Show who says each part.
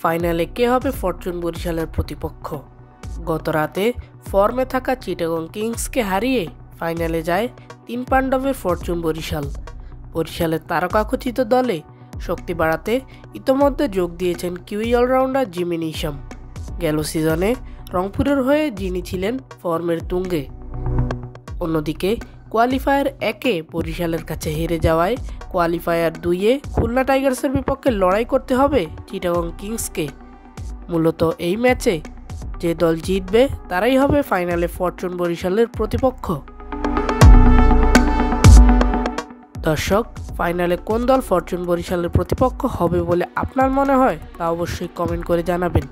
Speaker 1: ফাইনালে কে হবে ফরচুন বরিশালের প্রতিপক্ষ? গত রাতে ফর্মে থাকা চিটাগং কিংসকে হারিয়ে ফাইনালে যায় তিন পাণ্ডবের ফরচুন বরিশাল। বরিশালের তারকাখচিত দলে শক্তি বাড়াতে ইতোমধ্যে যোগ দিয়েছেন কিউই অলরাউন্ডার জিমি নিশাম। গেল সিজনে রংপুরের হয়ে যিনি ছিলেন ফর্মের তুঙ্গে। অন্যদিকে কোয়ালিফায়ার 1-এ বরিশালের কাছে হেরে যাওয়ায় কোয়ালিফায়ার 2-এ খুলনা টাইগার্সের বিপক্ষে লড়াই করতে হবে চিটাগং কিংসকে। মূলত এই ম্যাচে যে দল জিতবে তারাই হবে ফাইনালে ফরচুন বরিশালের প্রতিপক্ষ। দর্শক, ফাইনালে কোন দল ফরচুন বরিশালের প্রতিপক্ষ হবে বলে আপনার মনে হয় তা অবশ্যই কমেন্ট করে জানাবেন।